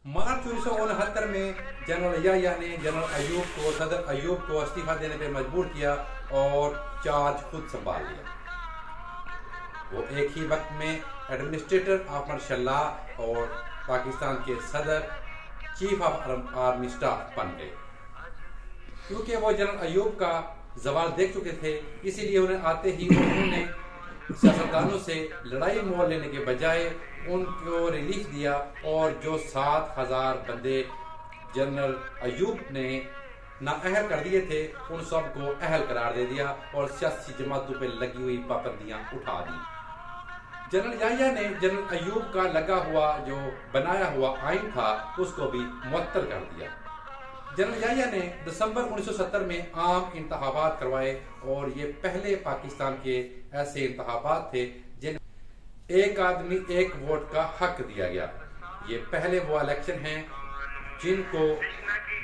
مارچ 1969 میں جنرل یحییٰ نے صدر ایوب کو استعفیٰ دینے پہ مجبور کیا اور چارج خود سنبھال لیا۔ وہ ایک ہی وقت میں ایڈمنسٹریٹر آف مارشل لا اور پاکستان کے صدر چیف آف آرمی اسٹاف بن گئے۔ کیونکہ وہ جنرل ایوب کا زوال دیکھ چکے تھے، اسی لیے انہیں آتے ہی انہوں نے سیاستدانوں سے لڑائی مول لینے کے بجائے ان کو ریلیف دیا، اور جو 7,000 بندے جنرل ایوب نے نااہل کر دیے تھے ان سب کو اہل قرار دے دیا اور سیاسی جماعتوں پہ لگی ہوئی پابندیاں اٹھا دی۔ جنرل یحییٰ نے جنرل ایوب کا لگا ہوا جو بنایا ہوا آئین تھا اس کو بھی معطل کر دیا۔ جنرل یحییٰ نے دسمبر 1970 میں عام انتخابات کروائے، اور یہ پہلے پاکستان کے ایسے انتخابات تھے جن ایک آدمی ایک ووٹ کا حق دیا گیا۔ یہ پہلے وہ الیکشن ہیں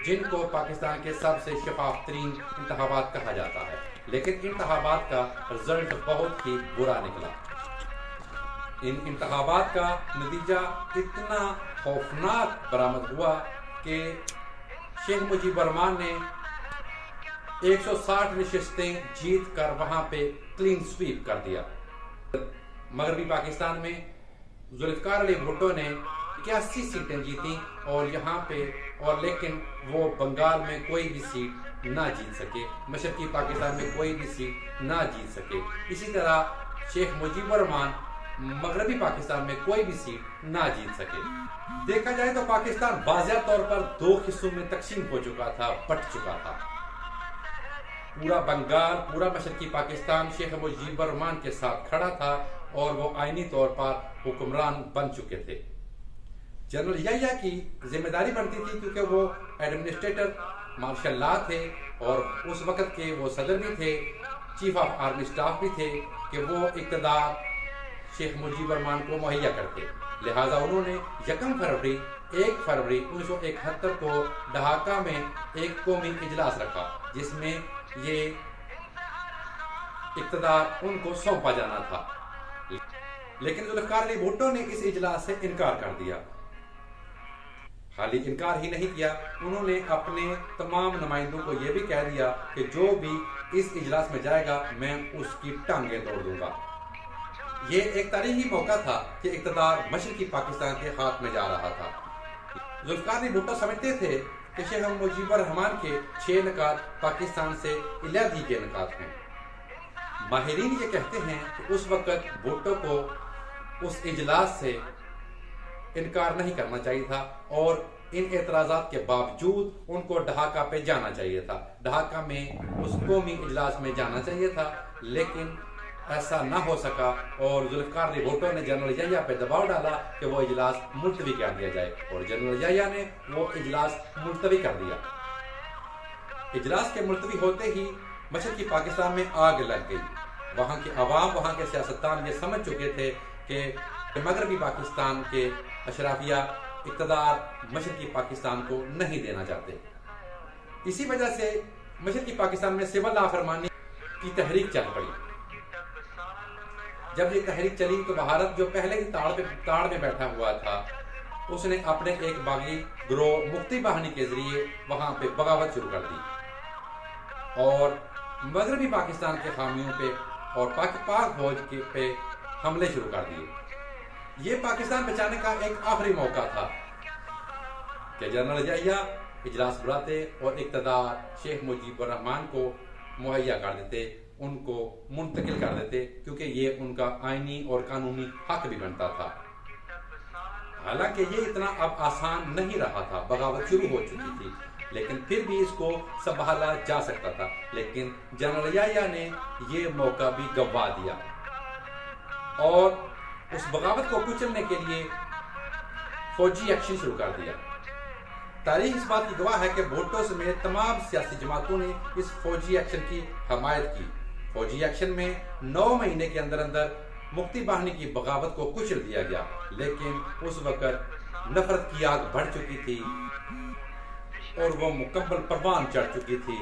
جن کو پاکستان کے سب سے شفاف ترین انتخابات کہا جاتا ہے، لیکن انتخابات کا رزلٹ بہت ہی برا نکلا۔ ان انتخابات کا نتیجہ اتنا خوفناک برآمد ہوا کہ شیخ مجیب الرحمان نے 160 نشستیں جیت کر وہاں پہ کلین سویپ کر دیا۔ مغربی پاکستان میں ذوالفقار علی بھٹو نے 81 سیٹیں جیتیں اور لیکن وہ بنگال میں کوئی بھی سیٹ نہ جیت سکے، مشرقی پاکستان میں کوئی بھی سیٹ نہ جیت سکے۔ اسی طرح شیخ مجیب الرحمان مغربی پاکستان میں کوئی بھی سیٹ نہ جیت سکے۔ دیکھا جائے تو پاکستان واضح طور پر 2 حصوں میں تقسیم ہو چکا تھا، بٹ چکا تھا۔ پورا بنگال، پورا مشرقی پاکستان شیخ مجیب الرحمان کے ساتھ کھڑا تھا اور وہ آئینی طور پر حکمران بن چکے تھے۔ جنرل یحییٰ کی ذمہ داری بنتی تھی، کیونکہ وہ ایڈمنسٹریٹر مارشل لا تھے اور اس وقت کے وہ صدر بھی تھے، چیف آف آرمی اسٹاف بھی تھے، کہ وہ اقتدار شیخ مجیب الرحمان کو مہیا کرتے۔ لہٰذا انہوں نے 1 فروری 1971 کو ڈھاکہ میں ایک قومی اجلاس رکھا، جس میں یہ اقتدار ان کو سونپا جانا تھا، لیکن ذوالفقار علی بھٹو نے اس اجلاس سے انکار کر دیا۔ خالی انکار ہی نہیں کیا، انہوں نے اپنے تمام نمائندوں کو یہ بھی کہہ دیا کہ جو بھی اس اجلاس میں جائے گا میں اس کی ٹانگیں توڑ دوں گا۔ یہ ایک تاریخی موقع تھا کہ اقتدار مشرقی پاکستان کے ہاتھ میں جا رہا تھا۔ ذوالفقار علی بھٹو سمجھتے تھے کہ شیخ مجیب الرحمان کے 6 نکات پاکستان سے علیحدگی کے نکات ہیں۔ ماہرین یہ کہتے ہیں کہ اس وقت بھٹو کو اس اجلاس سے انکار نہیں کرنا چاہیے تھا، اور ان اعتراضات کے باوجود ان کو ڈھاکہ پہ جانا چاہیے تھا، ڈھاکہ میں اس قومی اجلاس میں جانا چاہیے تھا، لیکن ایسا نہ ہو سکا، اور ذوالفقار علی بھٹو نے جنرل یحییٰ پہ دباؤ ڈالا کہ وہ اجلاس ملتوی کر دیا جائے، اور جنرل یحییٰ نے وہ اجلاس ملتوی کر دیا۔ اجلاس کے ملتوی ہوتے ہی مشرقی پاکستان میں آگ لگ گئی۔ وہاں کی عوام، وہاں کے سیاستدان یہ سمجھ چکے تھے کہ مغربی پاکستان کے اشرافیہ اقتدار مشرقی پاکستان کو نہیں دینا چاہتے۔ اسی وجہ سے مشرقی پاکستان میں سول نافرمانی کی تحریک چل پڑی۔ جب یہ تحریک چلی تو بھارت جو پہلے ہی تاڑ میں بیٹھا ہوا تھا، اس نے اپنے ایک باغی گروہ مکتی باہنی کے ذریعے وہاں پہ بغاوت شروع کر دی، اور مغربی پاکستان کے حامیوں پہ اور پاک فوج پہ حملے شروع کر دیے۔ یہ پاکستان بچانے کا ایک آخری موقع تھا کہ جنرل یحییٰ اجلاس بلاتے اور اقتدار شیخ مجیب الرحمان کو مہیا کر دیتے، ان کو منتقل کر دیتے، کیونکہ یہ ان کا آئینی اور قانونی حق بھی بنتا تھا۔ حالانکہ یہ اتنا اب آسان نہیں رہا تھا، بغاوت شروع ہو چکی تھی، لیکن پھر بھی اس کو سنبھالا جا سکتا تھا، لیکن جنرل یحییٰ نے یہ موقع بھی گنوا دیا اور اس بغاوت کو کچلنے کے لیے فوجی ایکشن شروع کر دیا۔ تاریخ اس بات کی گواہ ہے کہ بھٹو سمیت تمام سیاسی جماعتوں نے اس فوجی ایکشن کی حمایت کی۔ فوجی ایکشن میں 9 مہینے کے اندر مکتی باہنی کی بغاوت کو کچل دیا گیا، لیکن اس وقت نفرت کی آگ بڑھ چکی تھی اور وہ مکمل پروان چڑھ چکی تھی۔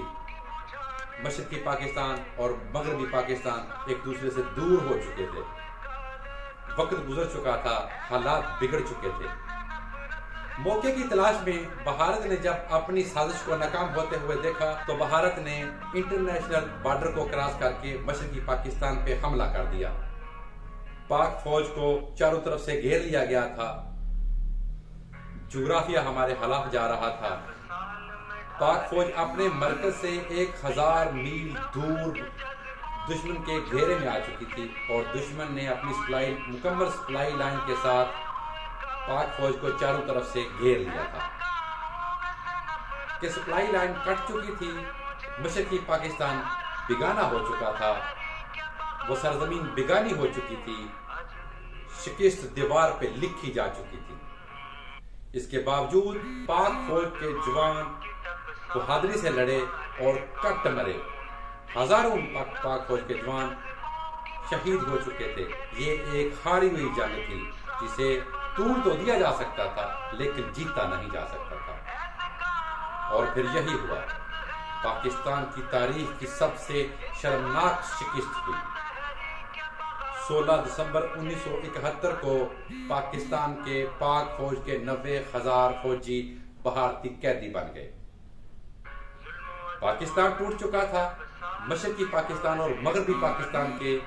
مشرقی پاکستان اور مغربی پاکستان ایک دوسرے سے دور ہو چکے تھے، وقت گزر چکا تھا، حالات بگڑ چکے تھے۔ موقع کی تلاش میں بھارت نے جب اپنی سازش کو ناکام ہوتے ہوئے دیکھا تو بھارت نے انٹرنیشنل بارڈر کو کراس کر کے مشرقی پاکستان پہ حملہ کر دیا۔ پاک فوج کو چاروں طرف سے گھیر لیا گیا تھا، جغرافیہ ہمارے خلاف جا رہا تھا۔ پاک فوج اپنے مرکز سے 1000 میل دور دشمن کے گھیرے میں آ چکی تھی اور دشمن نے اپنی مکمل سپلائی لائن کے ساتھ پاک فوج کو چاروں طرف سے گھیر لیا تھا کہ سپلائی لائن کٹ چکی تھی، مشرقی پاکستان بیگانہ ہو چکا تھا، وہ سرزمین بیگانی ہو چکی تھی، شکست دیوار پہ لکھی جا چکی تھی۔ اس کے باوجود پاک فوج کے جوان بہادری سے لڑے اور کٹ مرے، ہزاروں پاک فوج کے جوان شہید ہو چکے تھے۔ یہ ایک ہاری ہوئی جنگ تھی جسے طول تو دیا جا سکتا تھا لیکن جیتا نہیں جا سکتا تھا۔ اور پھر یہی ہوا، پاکستان کی تاریخ کی سب سے شرمناک شکست ہوئی۔ 16 دسمبر 1971 کو پاکستان کے پاک فوج کے 90,000 فوجی بھارتی قیدی بن گئے۔ پاکستان ٹوٹ چکا تھا، مشرقی پاکستان اور مغربی پاکستان کے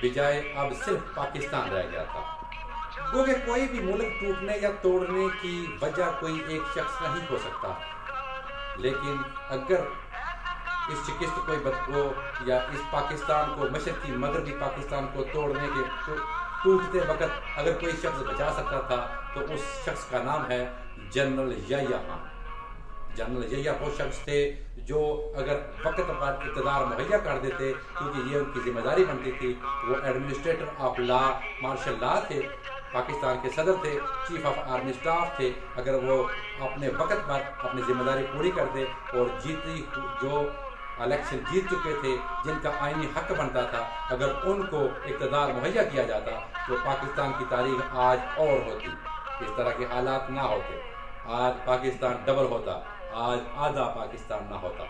بجائے اب صرف پاکستان رہ گیا تھا۔ گو کہ کوئی بھی ملک ٹوٹنے یا توڑنے کی وجہ کوئی ایک شخص نہیں ہو سکتا، لیکن اگر اس شکست کو یا اس پاکستان کو، مشرقی مغربی پاکستان کو توڑنے کے ٹوٹتے وقت اگر کوئی شخص بچا سکتا تھا تو اس شخص کا نام ہے جنرل یحییٰ خان۔ جنرل یحییٰ وہ شخص تھے جو اگر وقت پر اقتدار مہیا کر دیتے، کیونکہ یہ ان کی ذمہ داری بنتی تھی، وہ administrator of law, martial law تھے، پاکستان کے صدر تھے، چیف آف آرمی سٹاف تھے، اگر وہ اپنے وقت پر اپنی ذمہ داری پوری کرتے اور جو الیکشن جیت چکے تھے، جن کا آئینی حق بنتا تھا، اگر ان کو اقتدار مہیا کیا جاتا تو پاکستان کی تاریخ آج اور ہوتی، اس طرح کے حالات نہ ہوتے، آج پاکستان ڈبل ہوتا، آج آدھا پاکستان نہ ہوتا۔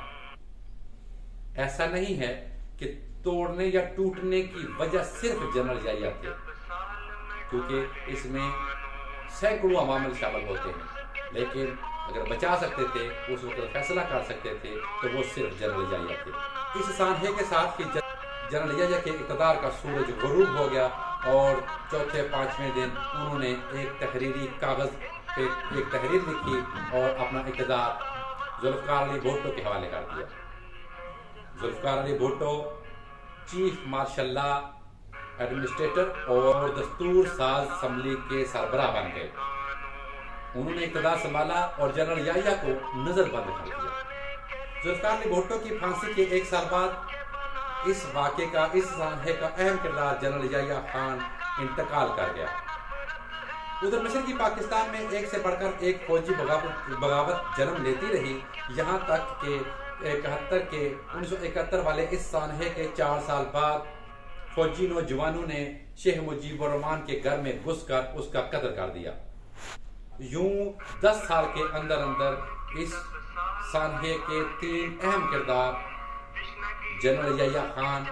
ایسا نہیں ہے کہ توڑنے یا ٹوٹنے کی وجہ صرف جنرل یحییٰ تھے، کیونکہ اس میں سینکڑوں عوامل شامل ہوتے ہیں، لیکن اگر بچا سکتے تھے، اس وقت فیصلہ کر سکتے تھے تو وہ صرف جنرل یحییٰ تھے۔ اس سانحے کے ساتھ ہی جنرل یحییٰ کے اقتدار کا سورج غروب ہو گیا اور چوتھے 5ویں دن انہوں نے ایک تحریری کاغذ پہ ایک تحریر لکھی اور اپنا اقتدار ذوالفقار علی بھٹو کے حوالے کر دیا۔ Zulfikar Ali Bhutto chief martial law, administrator اور دستور ساز اسمبلی کے سربراہ بن گئے۔ انہوں نے اقتدار سنبھالا اور جنرل یحییٰ کو نظر بند کر دیا۔ ذوالفقار علی بھٹو کی پھانسی کے 1 سال بعد اس واقعے کا، اس سانحے کا اہم کردار جنرل یحییٰ خان انتقال کر گیا۔ ادھر مشرقی پاکستان میں ایک سے بڑھ کر ایک فوجی بغاوت جنم لیتی رہی، یہاں تک کہ 1971 والے اس سانحے کے 4 سال بعد فوجی نوجوانوں نے شیخ مجیب الرحمان کے گھر میں گھس کر اس کا قتل کر دیا۔ یوں 10 سال کے اندر اس سانحے کے 3 اہم کردار جنرل یحییٰ خان،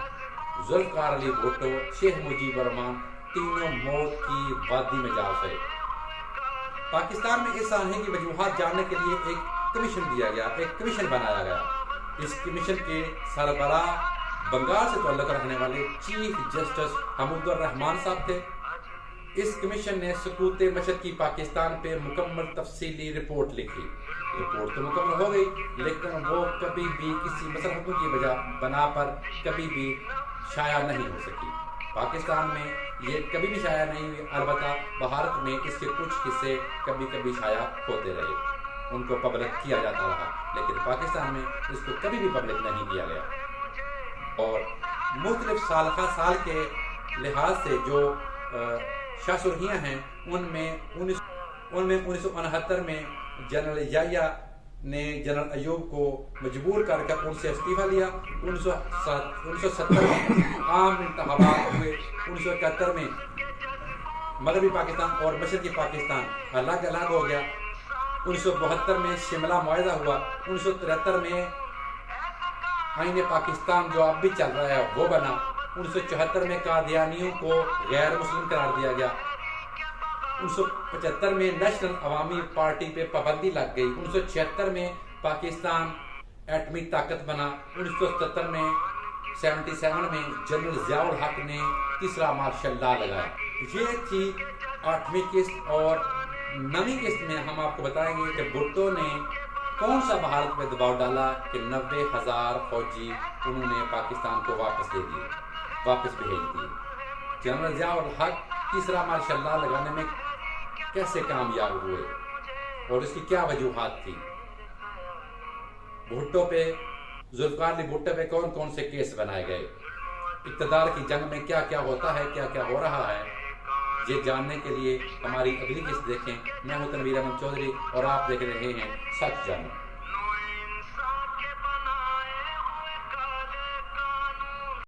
ذوالفقار علی بھٹو، شیخ مجیب الرحمان، تینوں موت کی وادی میں جا گئے۔ پاکستان میں اس سانحے کی وجوہات جاننے کے لیے ایک کمیشن دیا گیا، ایک کمیشن بنایا گیا۔ اس کمیشن کے سربراہ بنگال سے تعلق رکھنے والے چیف جسٹس حمود الرحمان صاحب تھے۔ اس کمیشن نے سقوط مشرقی پاکستان پہ مکمل تفصیلی رپورٹ لکھی۔ رپورٹ تو مکمل ہو گئی، لیکن وہ کبھی بھی کسی مصلحتوں کی بنا پر کبھی بھی شائع نہیں ہو سکی۔ پاکستان میں یہ کبھی بھی شائع نہیں ہوئی، البتہ بھارت میں اس کے کچھ حصے کبھی کبھی شائع ہوتے رہے، ان کو پبلک کیا جاتا رہا، لیکن پاکستان میں اس کو کبھی بھی پبلک نہیں کیا گیا۔ اور مختلف سال کے لحاظ سے جو شاہ سرخیاں ہیں، ان میں 1969 میں جنرل یحییٰ نے جنرل ایوب کو مجبور کر کے ان سے استعفیٰ لیا۔ 1970 میں عام انتخابات ہوئے۔ 1971 میں مغربی پاکستان اور مشرقی پاکستان الگ الگ ہو گیا۔ 1972 میں شملہ معاہدہ ہوا۔ 1973 میں آئین پاکستان جو اب بھی چل رہا ہے وہ بنا۔ 1974 میں قادیانیوں کو غیر مسلم قرار دیا گیا۔ 1975 میں نیشنل عوامی پارٹی پہ پابندی لگ گئی، 1976 میں پاکستان ایٹمی طاقت بنا، 1977 میں 77 میں جنرل ضیاء الحق نے تیسرا مارشل لا لگایا۔ یہ تھی 8ویں قسط، اور 9ویں قسط میں ہم آپ کو بتائیں گے کہ بھٹو نے کون سا بھارت پہ دباؤ ڈالا کہ 90,000 فوجی انہوں نے پاکستان کو واپس دے دیے، واپس بھیج دیے۔ جنرل ضیاء الحق تیسرا مارشل لا لگانے میں کیسے کامیاب ہوئے اور اس کی کیا وجوہات تھی؟ بھٹو پہ، ذوالفقار علی بھٹو پہ کون کون سے کیس بنائے گئے؟ اقتدار کی جنگ میں کیا کیا ہوتا ہے، کیا کیا ہو رہا ہے؟ یہ جاننے کے لیے ہماری اگلی قسط دیکھیں۔ میں ہوں تنویر احمد چودھری اور آپ دیکھ رہے ہیں سچ جانو۔